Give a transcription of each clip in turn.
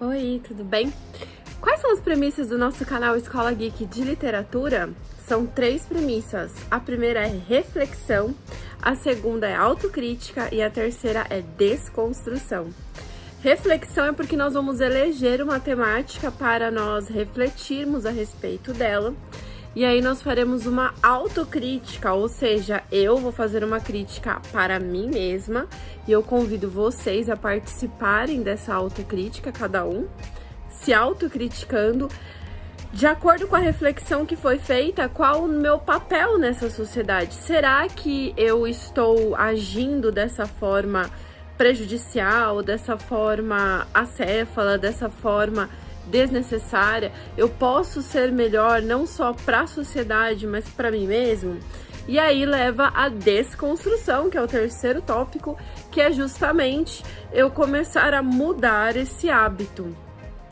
Oi, tudo bem? Quais são as premissas do nosso canal Escola Geek de Literatura? São 3 premissas. A primeira é reflexão, a segunda é autocrítica e a terceira é desconstrução. Reflexão é porque nós vamos eleger uma temática para nós refletirmos a respeito dela. E aí nós faremos uma autocrítica, ou seja, eu vou fazer uma crítica para mim mesma e eu convido vocês a participarem dessa autocrítica, cada um se autocriticando, de acordo com a reflexão que foi feita, qual o meu papel nessa sociedade? Será que eu estou agindo dessa forma prejudicial, dessa forma acéfala, dessa forma desnecessária? Eu posso ser melhor não só para a sociedade, mas para mim mesmo? E aí leva a desconstrução, que é o terceiro tópico, que é justamente eu começar a mudar esse hábito.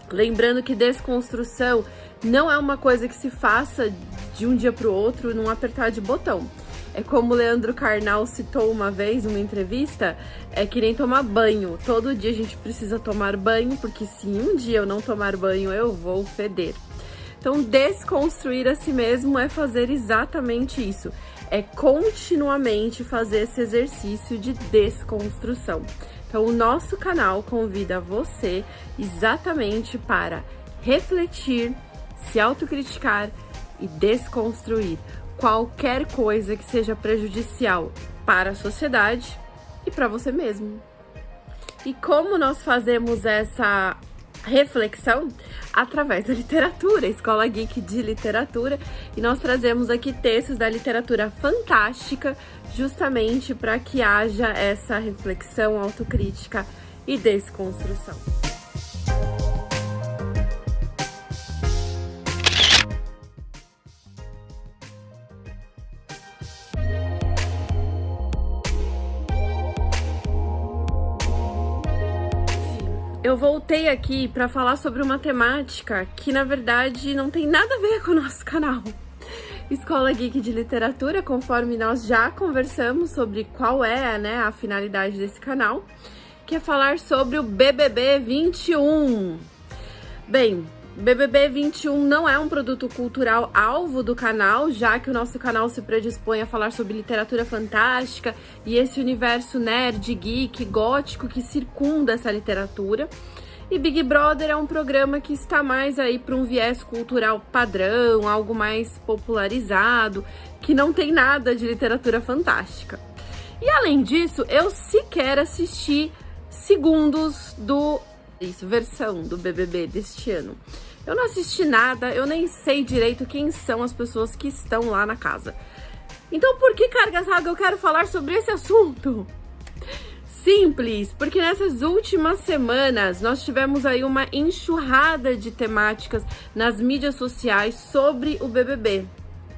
Lembrando que desconstrução não é uma coisa que se faça de um dia para o outro num apertar de botão. É como o Leandro Carnal citou uma vez numa entrevista, é que nem tomar banho. Todo dia a gente precisa tomar banho, porque se um dia eu não tomar banho, eu vou feder. Então, desconstruir a si mesmo é fazer exatamente isso. É continuamente fazer esse exercício de desconstrução. Então, o nosso canal convida você exatamente para refletir, se autocriticar e desconstruir qualquer coisa que seja prejudicial para a sociedade e para você mesmo. E como nós fazemos essa reflexão? Através da literatura, Escola Geek de Literatura, e nós trazemos aqui textos da literatura fantástica, justamente para que haja essa reflexão, autocrítica e desconstrução. Eu voltei aqui para falar sobre uma temática que, na verdade, não tem nada a ver com o nosso canal. Escola Geek de Literatura, conforme nós já conversamos sobre qual é, a finalidade desse canal, que é falar sobre o BBB 21. Bem, BBB 21 não é um produto cultural alvo do canal, já que o nosso canal se predispõe a falar sobre literatura fantástica e esse universo nerd, geek, gótico que circunda essa literatura. E Big Brother é um programa que está mais aí para um viés cultural padrão, algo mais popularizado, que não tem nada de literatura fantástica. E além disso, eu sequer assisti versão do BBB deste ano. Eu não assisti nada, eu nem sei direito quem são as pessoas que estão lá na casa. Então, por que cargas d'água eu quero falar sobre esse assunto? Simples, porque nessas últimas semanas nós tivemos aí uma enxurrada de temáticas nas mídias sociais sobre o BBB.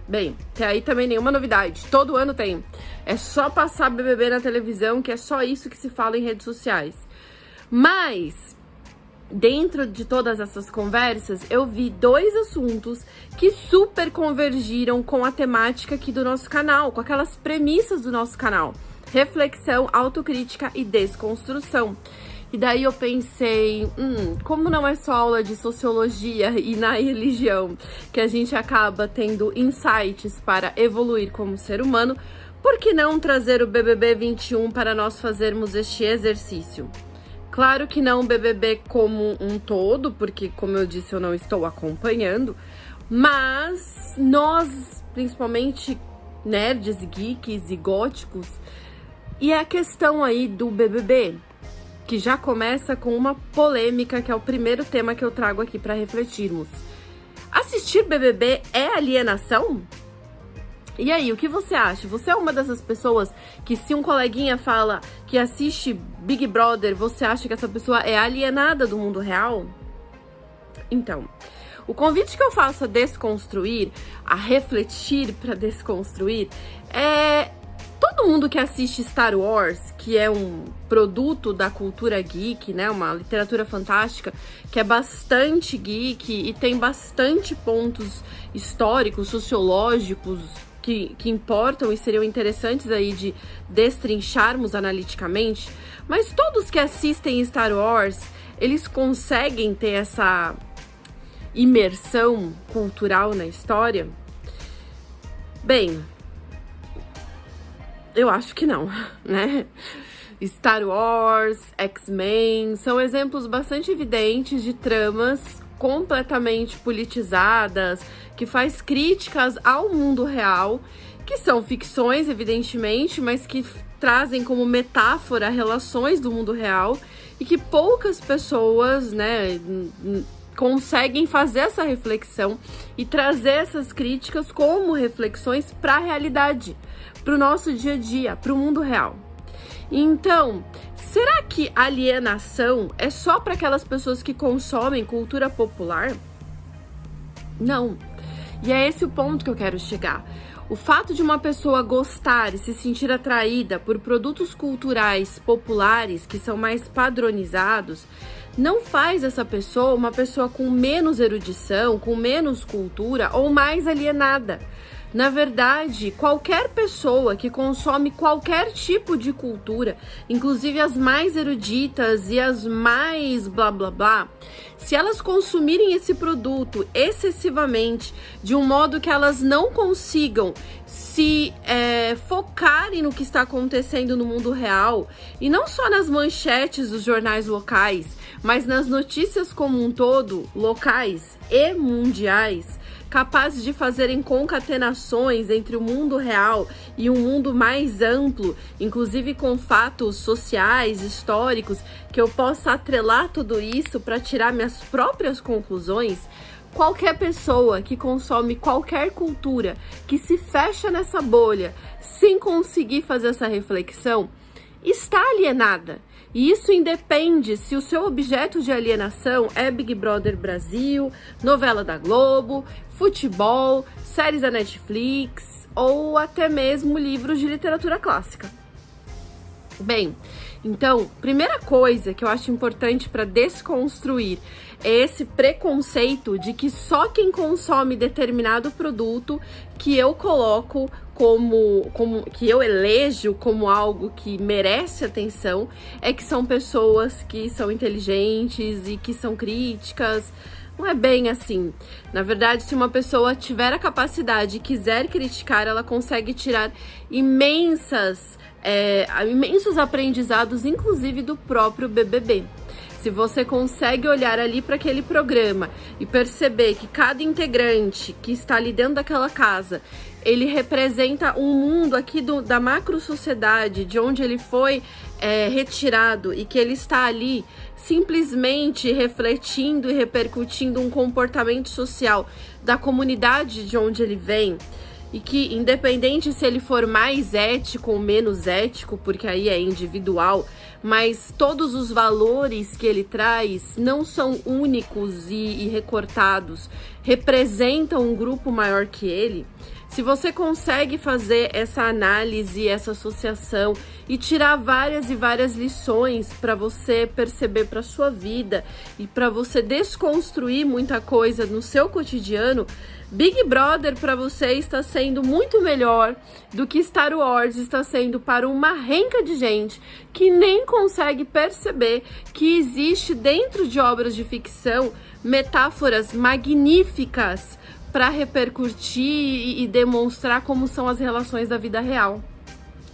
Bem, tem aí também nenhuma novidade, todo ano tem. É só passar BBB na televisão, que é só isso que se fala em redes sociais. Mas dentro de todas essas conversas, eu vi 2 assuntos que super convergiram com a temática aqui do nosso canal, com aquelas premissas do nosso canal: reflexão, autocrítica e desconstrução. E daí eu pensei, como não é só aula de sociologia e na religião que a gente acaba tendo insights para evoluir como ser humano, por que não trazer o BBB 21 para nós fazermos este exercício? Claro que não o BBB como um todo, porque, como eu disse, eu não estou acompanhando, mas nós, principalmente nerds, geeks e góticos, e a questão aí do BBB, que já começa com uma polêmica, que é o primeiro tema que eu trago aqui para refletirmos. Assistir BBB é alienação? E aí, o que você acha? Você é uma dessas pessoas que, se um coleguinha fala que assiste Big Brother, você acha que essa pessoa é alienada do mundo real? Então, o convite que eu faço a desconstruir, a refletir para desconstruir, é todo mundo que assiste Star Wars, que é um produto da cultura geek, uma literatura fantástica, que é bastante geek e tem bastante pontos históricos, sociológicos, que importam e seriam interessantes aí de destrincharmos analiticamente, mas todos que assistem Star Wars, eles conseguem ter essa imersão cultural na história? Bem, eu acho que não, né? Star Wars, X-Men, são exemplos bastante evidentes de tramas completamente politizadas, que faz críticas ao mundo real, que são ficções, evidentemente, mas que trazem como metáfora relações do mundo real e que poucas pessoas, né, conseguem fazer essa reflexão e trazer essas críticas como reflexões para a realidade, para o nosso dia a dia, para o mundo real. Então, será que alienação é só para aquelas pessoas que consomem cultura popular? Não. E é esse o ponto que eu quero chegar. O fato de uma pessoa gostar e se sentir atraída por produtos culturais populares que são mais padronizados não faz essa pessoa uma pessoa com menos erudição, com menos cultura ou mais alienada. Na verdade, qualquer pessoa que consome qualquer tipo de cultura, inclusive as mais eruditas e as mais blá blá blá, se elas consumirem esse produto excessivamente, de um modo que elas não consigam se focarem no que está acontecendo no mundo real, e não só nas manchetes dos jornais locais, mas nas notícias como um todo, locais e mundiais, capazes de fazerem concatenações entre o mundo real e um mundo mais amplo, inclusive com fatos sociais, históricos, que eu possa atrelar tudo isso para tirar minhas próprias conclusões. Qualquer pessoa que consome qualquer cultura, que se fecha nessa bolha sem conseguir fazer essa reflexão, está alienada. E isso independe se o seu objeto de alienação é Big Brother Brasil, novela da Globo, futebol, séries da Netflix ou até mesmo livros de literatura clássica. Bem, então, primeira coisa que eu acho importante para desconstruir é esse preconceito de que só quem consome determinado produto que eu coloco que eu elejo como algo que merece atenção, é que são pessoas que são inteligentes e que são críticas. Não é bem assim. Na verdade, se uma pessoa tiver a capacidade e quiser criticar, ela consegue tirar imensos aprendizados, inclusive do próprio BBB. Se você consegue olhar ali para aquele programa e perceber que cada integrante que está ali dentro daquela casa, ele representa um mundo aqui da macro sociedade, de onde ele foi retirado, e que ele está ali simplesmente refletindo e repercutindo um comportamento social da comunidade de onde ele vem, e que independente se ele for mais ético ou menos ético, porque aí é individual, mas todos os valores que ele traz não são únicos e recortados, representam um grupo maior que ele. Se você consegue fazer essa análise, essa associação e tirar várias e várias lições para você perceber para sua vida e para você desconstruir muita coisa no seu cotidiano, Big Brother para você está sendo muito melhor do que Star Wars está sendo para uma renca de gente que nem consegue perceber que existe dentro de obras de ficção metáforas magníficas para repercutir e demonstrar como são as relações da vida real.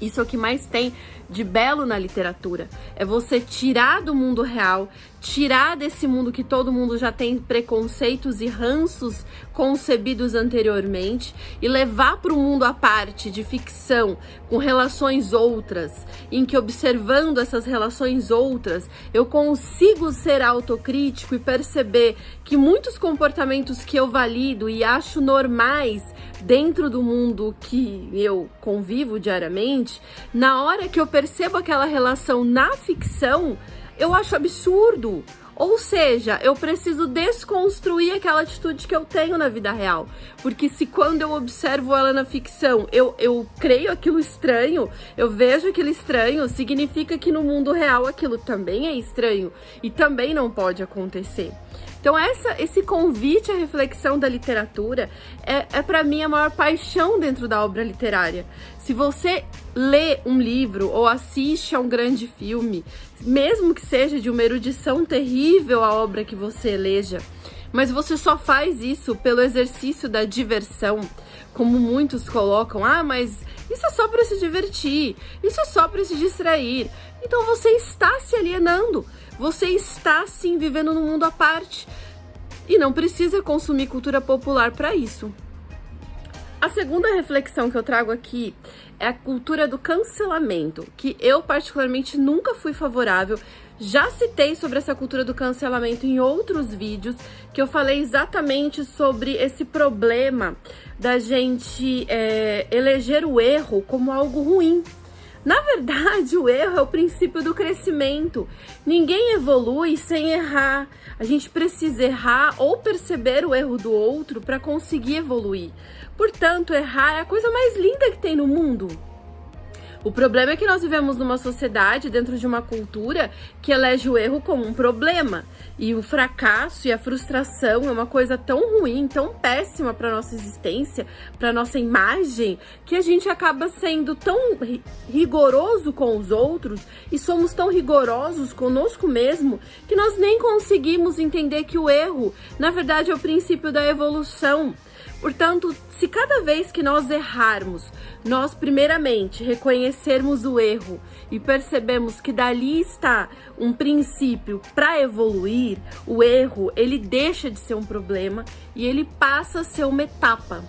Isso é o que mais tem de belo na literatura. É você tirar do mundo real, tirar desse mundo que todo mundo já tem preconceitos e ranços concebidos anteriormente e levar para um mundo à parte de ficção, com relações outras, em que observando essas relações outras, eu consigo ser autocrítico e perceber que muitos comportamentos que eu valido e acho normais dentro do mundo que eu convivo diariamente, na hora que eu percebo aquela relação na ficção, eu acho absurdo. Ou seja, eu preciso desconstruir aquela atitude que eu tenho na vida real. Porque se quando eu observo ela na ficção, eu creio aquilo estranho, eu vejo aquilo estranho, significa que no mundo real aquilo também é estranho e também não pode acontecer. Então esse convite à reflexão da literatura é para mim a maior paixão dentro da obra literária. Se você lê um livro ou assiste a um grande filme, mesmo que seja de uma erudição terrível a obra que você eleja, mas você só faz isso pelo exercício da diversão, como muitos colocam, mas isso é só para se divertir, isso é só para se distrair. Então você está se alienando, você está sim vivendo num mundo à parte e não precisa consumir cultura popular para isso. A segunda reflexão que eu trago aqui é a cultura do cancelamento, que eu particularmente nunca fui favorável. Já citei sobre essa cultura do cancelamento em outros vídeos, que eu falei exatamente sobre esse problema da gente eleger o erro como algo ruim. Na verdade, o erro é o princípio do crescimento. Ninguém evolui sem errar. A gente precisa errar ou perceber o erro do outro para conseguir evoluir. Portanto, errar é a coisa mais linda que tem no mundo. O problema é que nós vivemos numa sociedade, dentro de uma cultura, que elege o erro como um problema. E o fracasso e a frustração é uma coisa tão ruim, tão péssima para nossa existência, para nossa imagem, que a gente acaba sendo tão rigoroso com os outros e somos tão rigorosos conosco mesmo, que nós nem conseguimos entender que o erro, na verdade, é o princípio da evolução. Portanto, se cada vez que nós errarmos, nós primeiramente reconhecermos o erro e percebemos que dali está um princípio para evoluir, o erro, ele deixa de ser um problema e ele passa a ser uma etapa.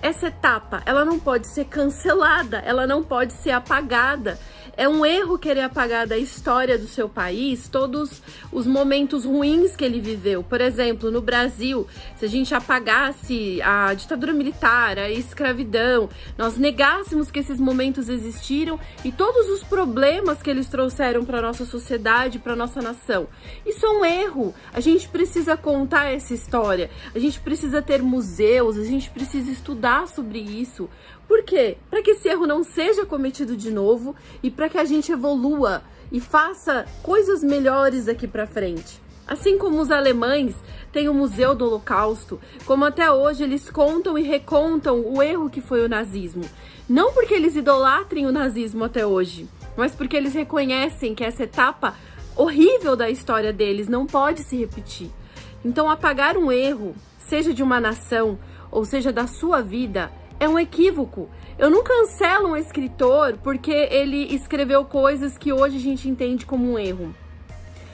Essa etapa, ela não pode ser cancelada, ela não pode ser apagada. É um erro querer apagar da história do seu país todos os momentos ruins que ele viveu. Por exemplo, no Brasil, se a gente apagasse a ditadura militar, a escravidão, nós negássemos que esses momentos existiram e todos os problemas que eles trouxeram para a nossa sociedade, para a nossa nação. Isso é um erro. A gente precisa contar essa história. A gente precisa ter museus, a gente precisa estudar sobre isso. Por quê? Para que esse erro não seja cometido de novo e para que a gente evolua e faça coisas melhores daqui para frente. Assim como os alemães têm o Museu do Holocausto, como até hoje eles contam e recontam o erro que foi o nazismo. Não porque eles idolatrem o nazismo até hoje, mas porque eles reconhecem que essa etapa horrível da história deles não pode se repetir. Então apagar um erro, seja de uma nação ou seja da sua vida, é um equívoco. Eu não cancelo um escritor porque ele escreveu coisas que hoje a gente entende como um erro.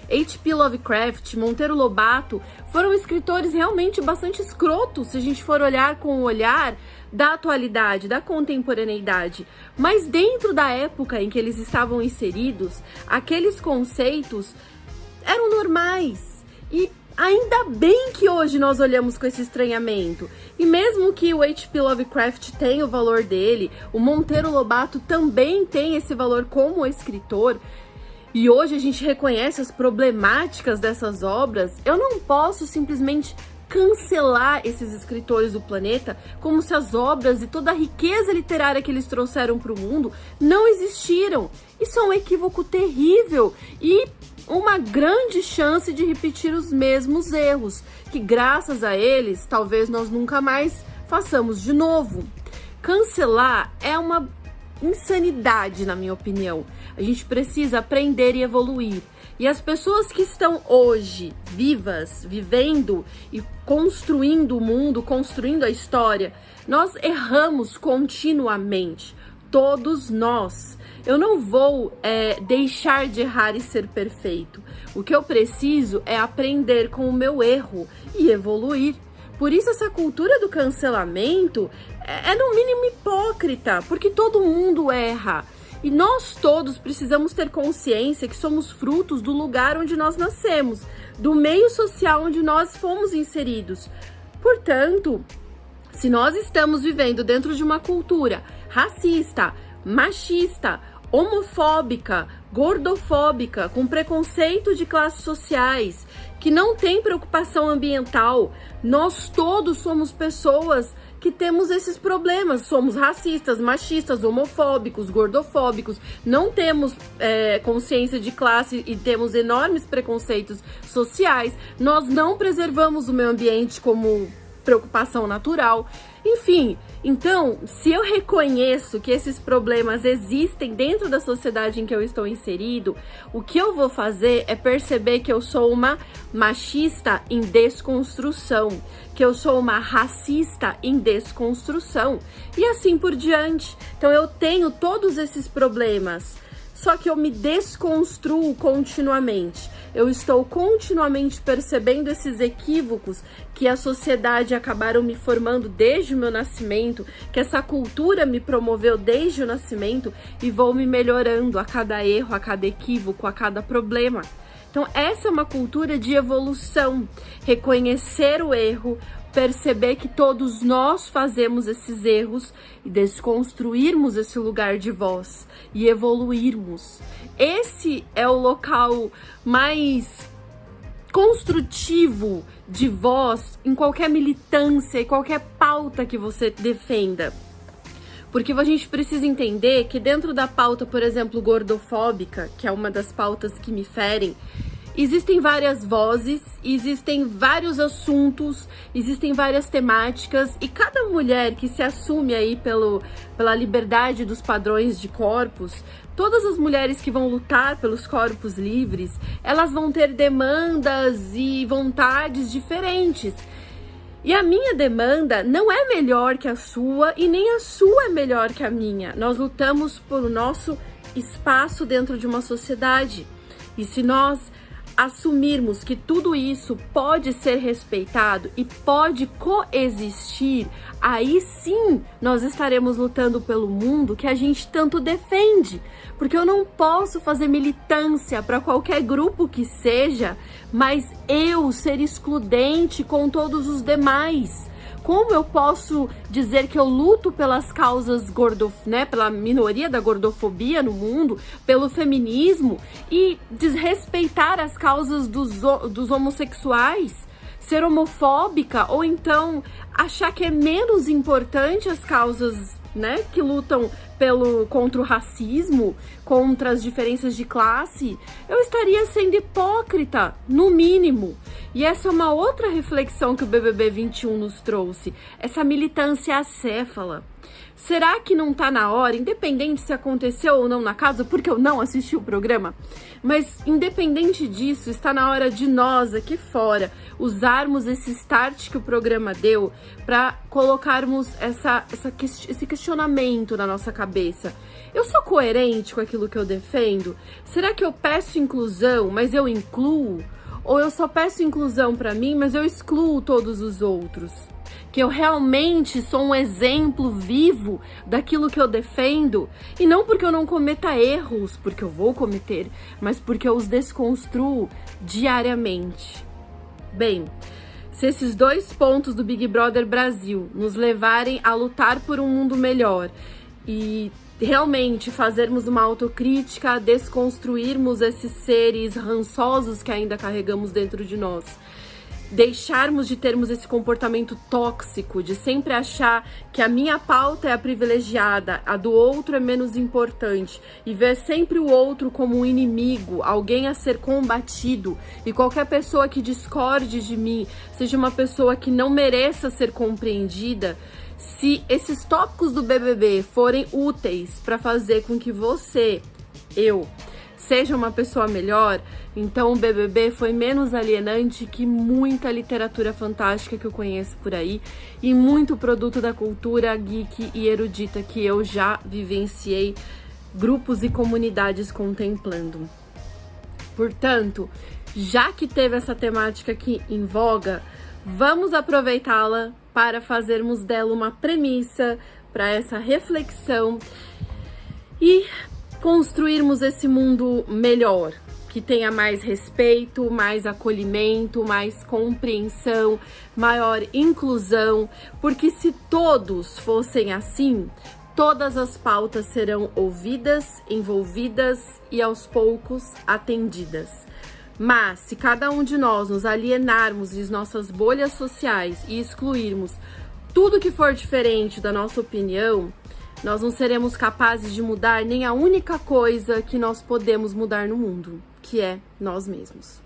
H.P. Lovecraft, Monteiro Lobato foram escritores realmente bastante escrotos se a gente for olhar com o olhar da atualidade, da contemporaneidade. Mas dentro da época em que eles estavam inseridos, aqueles conceitos eram normais. E ainda bem que hoje nós olhamos com esse estranhamento. E mesmo que o H.P. Lovecraft tenha o valor dele, o Monteiro Lobato também tem esse valor como escritor, e hoje a gente reconhece as problemáticas dessas obras, eu não posso simplesmente cancelar esses escritores do planeta como se as obras e toda a riqueza literária que eles trouxeram para o mundo não existiram. Isso é um equívoco terrível e uma grande chance de repetir os mesmos erros, que graças a eles, talvez nós nunca mais façamos de novo. Cancelar é uma insanidade, na minha opinião. A gente precisa aprender e evoluir. E as pessoas que estão hoje vivas, vivendo e construindo o mundo, construindo a história, nós erramos continuamente. Todos nós. Eu não vou deixar de errar e ser perfeito. O que eu preciso é aprender com o meu erro e evoluir. Por isso essa cultura do cancelamento é no mínimo hipócrita, porque todo mundo erra. E nós todos precisamos ter consciência que somos frutos do lugar onde nós nascemos, do meio social onde nós fomos inseridos. Portanto, se nós estamos vivendo dentro de uma cultura racista, machista, homofóbica, gordofóbica, com preconceito de classes sociais, que não tem preocupação ambiental. Nós todos somos pessoas que temos esses problemas, somos racistas, machistas, homofóbicos, gordofóbicos, não temos consciência de classe e temos enormes preconceitos sociais, nós não preservamos o meio ambiente como preocupação natural, enfim. Então, se eu reconheço que esses problemas existem dentro da sociedade em que eu estou inserido, o que eu vou fazer é perceber que eu sou uma machista em desconstrução, que eu sou uma racista em desconstrução e assim por diante. Então, eu tenho todos esses problemas, só que eu me desconstruo continuamente. Eu estou continuamente percebendo esses equívocos que a sociedade acabaram me formando desde o meu nascimento, que essa cultura me promoveu desde o nascimento, e vou me melhorando a cada erro, a cada equívoco, a cada problema. Então, essa é uma cultura de evolução. Reconhecer o erro, perceber que todos nós fazemos esses erros e desconstruirmos esse lugar de voz e evoluirmos. Esse é o local mais construtivo de voz em qualquer militância e qualquer pauta que você defenda. Porque a gente precisa entender que dentro da pauta, por exemplo, gordofóbica, que é uma das pautas que me ferem, existem várias vozes, existem vários assuntos, existem várias temáticas, e cada mulher que se assume aí pela liberdade dos padrões de corpos, todas as mulheres que vão lutar pelos corpos livres, elas vão ter demandas e vontades diferentes. E a minha demanda não é melhor que a sua e nem a sua é melhor que a minha. Nós lutamos pelo nosso espaço dentro de uma sociedade. E se nós assumirmos que tudo isso pode ser respeitado e pode coexistir, aí sim nós estaremos lutando pelo mundo que a gente tanto defende. Porque eu não posso fazer militância para qualquer grupo que seja, mas eu ser excludente com todos os demais. Como eu posso dizer que eu luto pelas causas pela minoria da gordofobia no mundo, pelo feminismo, e desrespeitar as causas dos homossexuais? Ser homofóbica ou então achar que é menos importante as causas, que lutam contra o racismo, contra as diferenças de classe? Eu estaria sendo hipócrita, no mínimo. E essa é uma outra reflexão que o BBB 21 nos trouxe, essa militância acéfala. Será que não tá na hora, independente se aconteceu ou não na casa, porque eu não assisti o programa, mas independente disso, está na hora de nós aqui fora usarmos esse start que o programa deu para colocarmos esse questionamento na nossa cabeça. Eu sou coerente com aquilo que eu defendo? Será que eu peço inclusão, mas eu incluo? Ou eu só peço inclusão para mim, mas eu excluo todos os outros? Que eu realmente sou um exemplo vivo daquilo que eu defendo, e não porque eu não cometa erros, porque eu vou cometer, mas porque eu os desconstruo diariamente. Bem, se esses 2 pontos do Big Brother Brasil nos levarem a lutar por um mundo melhor e realmente fazermos uma autocrítica, desconstruirmos esses seres rançosos que ainda carregamos dentro de nós, deixarmos de termos esse comportamento tóxico de sempre achar que a minha pauta é a privilegiada, a do outro é menos importante, e ver sempre o outro como um inimigo, alguém a ser combatido, e qualquer pessoa que discorde de mim seja uma pessoa que não mereça ser compreendida. Se esses tópicos do BBB forem úteis para fazer com que eu seja uma pessoa melhor, então o BBB foi menos alienante que muita literatura fantástica que eu conheço por aí e muito produto da cultura geek e erudita que eu já vivenciei grupos e comunidades contemplando. Portanto, já que teve essa temática aqui em voga, vamos aproveitá-la para fazermos dela uma premissa para essa reflexão e construirmos esse mundo melhor, que tenha mais respeito, mais acolhimento, mais compreensão, maior inclusão, porque se todos fossem assim, todas as pautas serão ouvidas, envolvidas e aos poucos atendidas. Mas se cada um de nós nos alienarmos de nossas bolhas sociais e excluirmos tudo que for diferente da nossa opinião, nós não seremos capazes de mudar nem a única coisa que nós podemos mudar no mundo, que é nós mesmos.